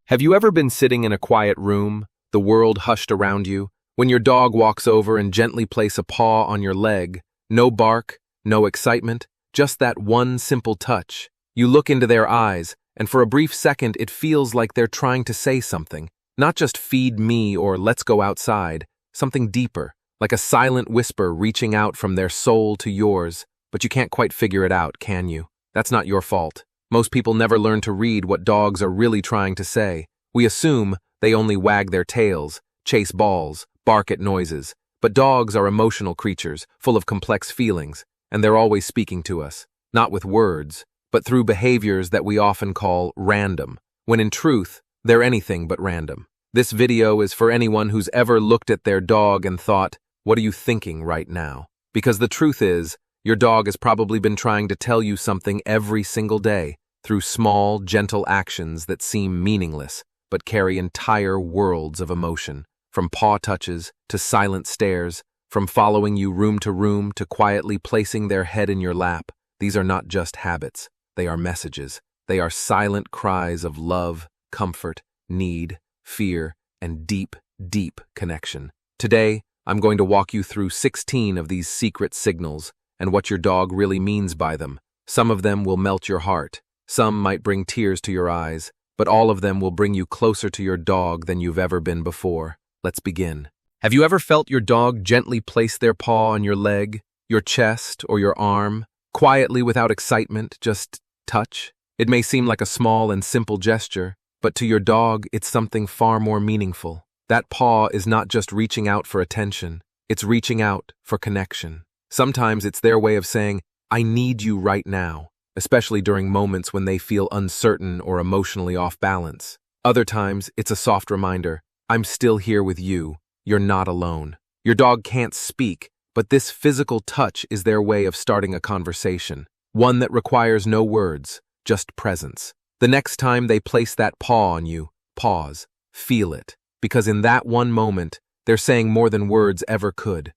Have you ever been sitting in a quiet room, the world hushed around you, when your dog walks over and gently place a paw on your leg, no bark, no excitement, just that one simple touch? You look into their eyes, and for a brief second it feels like they're trying to say something, not just feed me or let's go outside, something deeper, like a silent whisper reaching out from their soul to yours, but you can't quite figure it out, can you? That's not your fault. Most people never learn to read what dogs are really trying to say. We assume they only wag their tails, chase balls, bark at noises. But dogs are emotional creatures, full of complex feelings, and they're always speaking to us, not with words, but through behaviors that we often call random, when in truth, they're anything but random. This video is for anyone who's ever looked at their dog and thought, "What are you thinking right now?" Because the truth is, your dog has probably been trying to tell you something every single day, through small, gentle actions that seem meaningless, but carry entire worlds of emotion, from paw touches to silent stares, from following you room to quietly placing their head in your lap. These are not just habits, they are messages. They are silent cries of love, comfort, need, fear, and deep, deep connection. Today, I'm going to walk you through 16 of these secret signals, and what your dog really means by them. Some of them will melt your heart. Some might bring tears to your eyes, but all of them will bring you closer to your dog than you've ever been before. Let's begin. Have you ever felt your dog gently place their paw on your leg, your chest, or your arm, quietly without excitement, just touch? It may seem like a small and simple gesture, but to your dog, it's something far more meaningful. That paw is not just reaching out for attention, it's reaching out for connection. Sometimes it's their way of saying, "I need you right now," especially during moments when they feel uncertain or emotionally off balance. Other times, it's a soft reminder, "I'm still here with you. You're not alone." Your dog can't speak, but this physical touch is their way of starting a conversation, one that requires no words, just presence. The next time they place that paw on you, pause, feel it, because in that one moment, they're saying more than words ever could.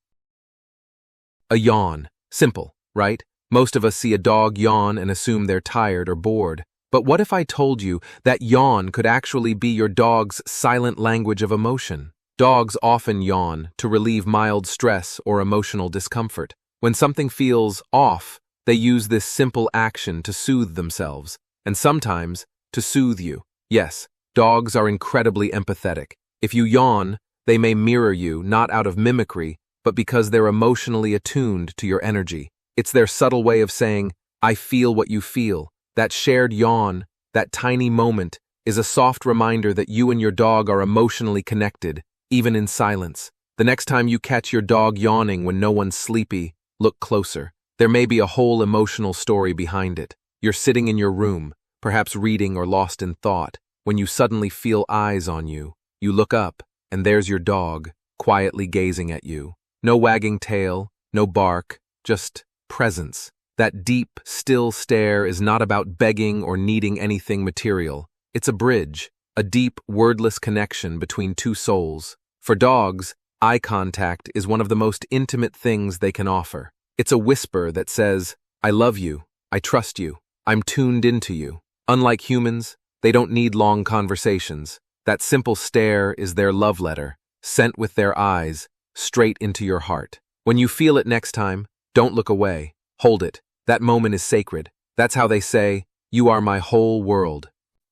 A yawn. Simple, right? Most of us see a dog yawn and assume they're tired or bored. But what if I told you that yawn could actually be your dog's silent language of emotion? Dogs often yawn to relieve mild stress or emotional discomfort. When something feels off, they use this simple action to soothe themselves, and sometimes to soothe you. Yes, dogs are incredibly empathetic. If you yawn, they may mirror you, not out of mimicry, but because they're emotionally attuned to your energy. It's their subtle way of saying, "I feel what you feel." That shared yawn, that tiny moment, is a soft reminder that you and your dog are emotionally connected, even in silence. The next time you catch your dog yawning when no one's sleepy, look closer. There may be a whole emotional story behind it. You're sitting in your room, perhaps reading or lost in thought, when you suddenly feel eyes on you. You look up, and there's your dog, quietly gazing at you. No wagging tail, no bark, just presence. That deep, still stare is not about begging or needing anything material. It's a bridge, a deep, wordless connection between two souls. For dogs, eye contact is one of the most intimate things they can offer. It's a whisper that says, "I love you, I trust you, I'm tuned into you." Unlike humans, they don't need long conversations. That simple stare is their love letter, sent with their eyes, straight into your heart. When you feel it next time, don't look away. Hold it. That moment is sacred. That's how they say, "You are my whole world."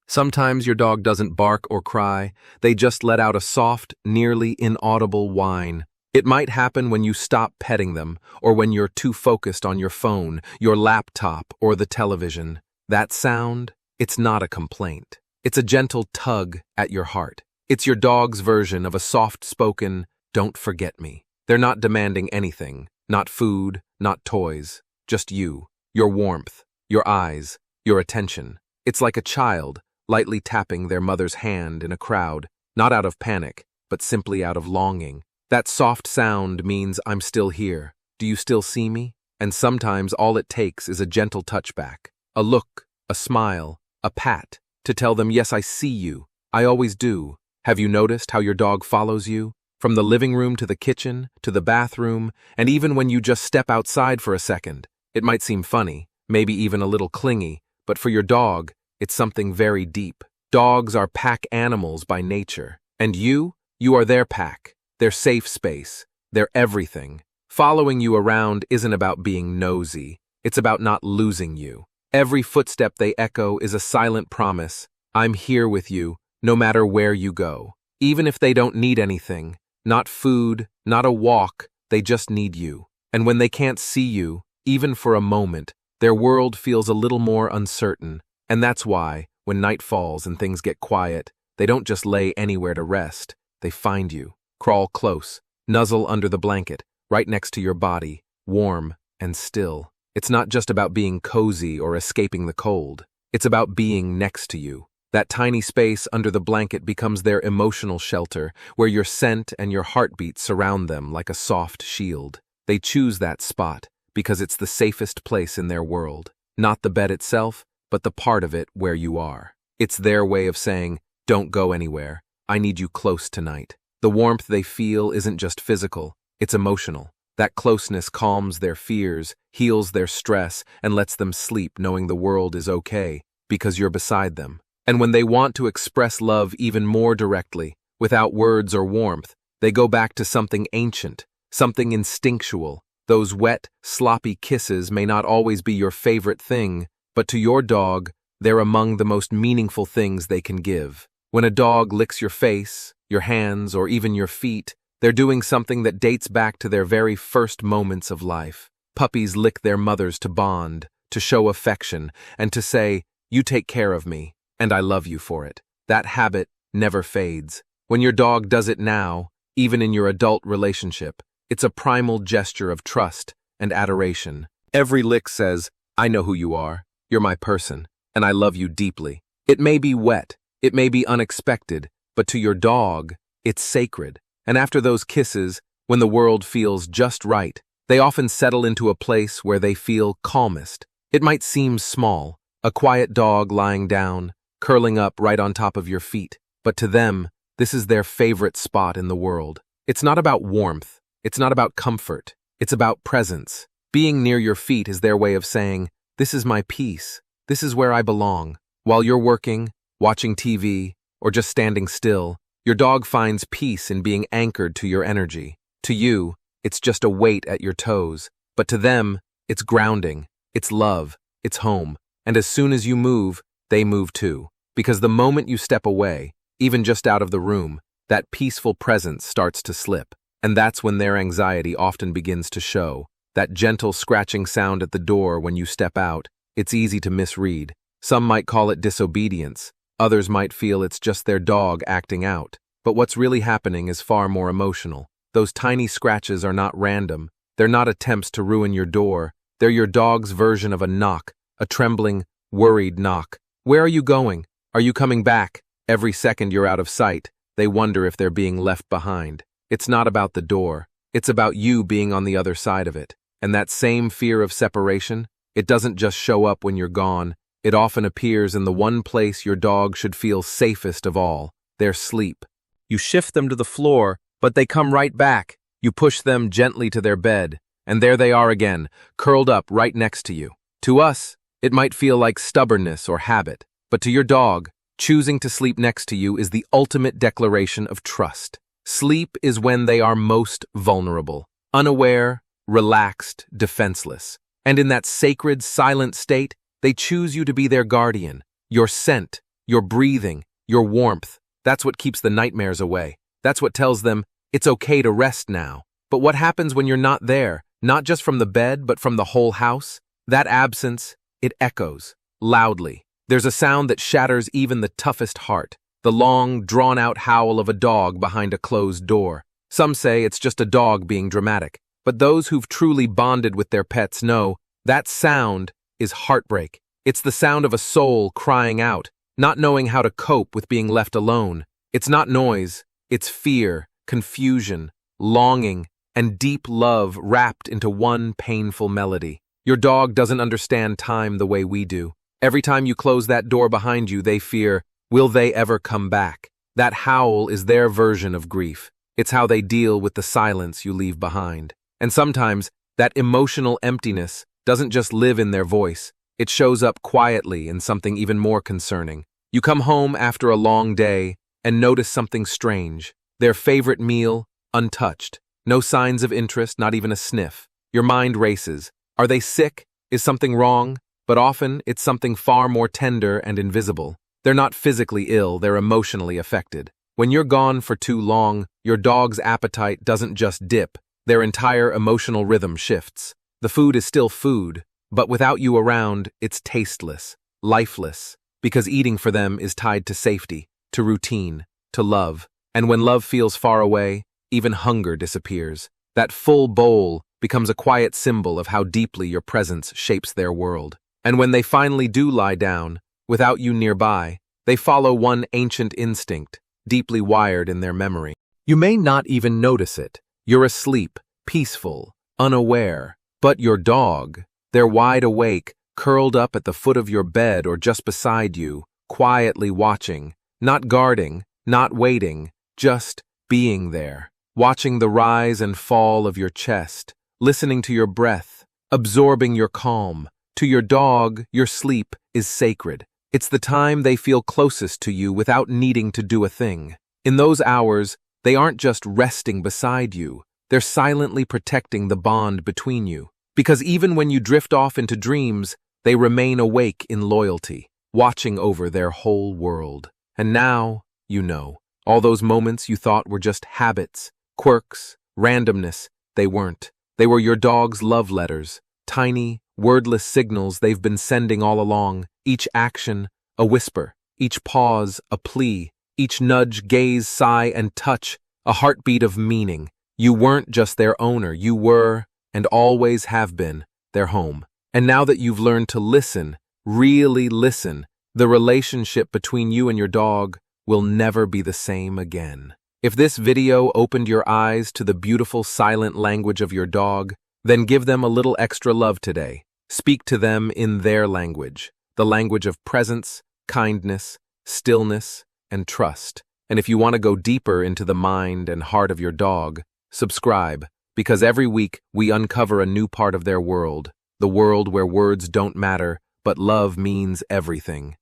Sometimes your dog doesn't bark or cry. They just let out a soft, nearly inaudible whine. It might happen when you stop petting them, or when you're too focused on your phone, your laptop, or the television. That sound, it's not a complaint. It's a gentle tug at your heart. It's your dog's version of a soft-spoken, "Don't forget me." They're not demanding anything, not food, not toys, just you, your warmth, your eyes, your attention. It's like a child lightly tapping their mother's hand in a crowd, not out of panic, but simply out of longing. That soft sound means, "I'm still here. Do you still see me?" And sometimes all it takes is a gentle touchback, a look, a smile, a pat, to tell them, "Yes, I see you. I always do." Have you noticed how your dog follows you? From the living room to the kitchen, to the bathroom, and even when you just step outside for a second. It might seem funny, maybe even a little clingy, but for your dog, it's something very deep. Dogs are pack animals by nature. And you are their pack, their safe space, their everything. Following you around isn't about being nosy. It's about not losing you. Every footstep they echo is a silent promise. I'm here with you, no matter where you go. Even if they don't need anything, not food, not a walk, they just need you. And when they can't see you, even for a moment, their world feels a little more uncertain. And that's why, when night falls and things get quiet, they don't just lay anywhere to rest. They find you, crawl close, nuzzle under the blanket, right next to your body, warm and still. It's not just about being cozy or escaping the cold. It's about being next to you. That tiny space under the blanket becomes their emotional shelter, where your scent and your heartbeat surround them like a soft shield. They choose that spot because it's the safest place in their world. Not the bed itself, but the part of it where you are. It's their way of saying, don't go anywhere. I need you close tonight. The warmth they feel isn't just physical, it's emotional. That closeness calms their fears, heals their stress, and lets them sleep knowing the world is okay because you're beside them. And when they want to express love even more directly, without words or warmth, they go back to something ancient, something instinctual. Those wet, sloppy kisses may not always be your favorite thing, but to your dog, they're among the most meaningful things they can give. When a dog licks your face, your hands, or even your feet, they're doing something that dates back to their very first moments of life. Puppies lick their mothers to bond, to show affection, and to say, you take care of me, and I love you for it. That habit never fades. When your dog does it now, even in your adult relationship, it's a primal gesture of trust and adoration. Every lick says, I know who you are, you're my person, and I love you deeply. It may be wet, it may be unexpected, but to your dog, it's sacred. And after those kisses, when the world feels just right, they often settle into a place where they feel calmest. It might seem small, a quiet dog lying down, curling up right on top of your feet, but to them, this is their favorite spot in the world. It's not about warmth, it's not about comfort, it's about presence. Being near your feet is their way of saying, this is my peace, this is where I belong. While you're working, watching TV, or just standing still, your dog finds peace in being anchored to your energy. To you, it's just a weight at your toes, but to them, it's grounding, it's love, it's home. And as soon as you move, they move too. Because the moment you step away, even just out of the room, that peaceful presence starts to slip. And that's when their anxiety often begins to show. That gentle scratching sound at the door when you step out, it's easy to misread. Some might call it disobedience. Others might feel it's just their dog acting out. But what's really happening is far more emotional. Those tiny scratches are not random. They're not attempts to ruin your door. They're your dog's version of a knock, a trembling, worried knock. Where are you going? Are you coming back? Every second you're out of sight, they wonder if they're being left behind. It's not about the door. It's about you being on the other side of it. And that same fear of separation, it doesn't just show up when you're gone. It often appears in the one place your dog should feel safest of all, their sleep. You shift them to the floor, but they come right back. You push them gently to their bed, and there they are again, curled up right next to you. To us, it might feel like stubbornness or habit, but to your dog, choosing to sleep next to you is the ultimate declaration of trust. Sleep is when they are most vulnerable, unaware, relaxed, defenseless. And in that sacred, silent state, they choose you to be their guardian. Your scent, your breathing, your warmth. That's what keeps the nightmares away. That's what tells them, it's okay to rest now. But what happens when you're not there? Not just from the bed, but from the whole house? That absence, it echoes, loudly. There's a sound that shatters even the toughest heart. The long, drawn-out howl of a dog behind a closed door. Some say it's just a dog being dramatic. But those who've truly bonded with their pets know that sound is heartbreak. It's the sound of a soul crying out, not knowing how to cope with being left alone. It's not noise, it's fear, confusion, longing, and deep love wrapped into one painful melody. Your dog doesn't understand time the way we do. Every time you close that door behind you, they fear, will they ever come back? That howl is their version of grief. It's how they deal with the silence you leave behind. And sometimes, that emotional emptiness doesn't just live in their voice. It shows up quietly in something even more concerning. You come home after a long day and notice something strange. Their favorite meal, untouched. No signs of interest, not even a sniff. Your mind races. Are they sick? Is something wrong? But often, it's something far more tender and invisible. They're not physically ill, they're emotionally affected. When you're gone for too long, your dog's appetite doesn't just dip, their entire emotional rhythm shifts. The food is still food, but without you around, it's tasteless, lifeless, because eating for them is tied to safety, to routine, to love. And when love feels far away, even hunger disappears. That full bowl becomes a quiet symbol of how deeply your presence shapes their world. And when they finally do lie down, without you nearby, they follow one ancient instinct, deeply wired in their memory. You may not even notice it. You're asleep, peaceful, unaware. But your dog, they're wide awake, curled up at the foot of your bed or just beside you, quietly watching, not guarding, not waiting, just being there, watching the rise and fall of your chest, listening to your breath, absorbing your calm. To your dog, your sleep is sacred. It's the time they feel closest to you without needing to do a thing. In those hours, they aren't just resting beside you, they're silently protecting the bond between you. Because even when you drift off into dreams, they remain awake in loyalty, watching over their whole world. And now, you know, all those moments you thought were just habits, quirks, randomness, they weren't. They were your dog's love letters, tiny, wordless signals they've been sending all along, each action, a whisper, each pause, a plea, each nudge, gaze, sigh, and touch, a heartbeat of meaning. You weren't just their owner, you were, and always have been, their home. And now that you've learned to listen, really listen, the relationship between you and your dog will never be the same again. If this video opened your eyes to the beautiful silent language of your dog, then give them a little extra love today. Speak to them in their language, the language of presence, kindness, stillness, and trust. And if you want to go deeper into the mind and heart of your dog, subscribe, because every week we uncover a new part of their world, the world where words don't matter, but love means everything.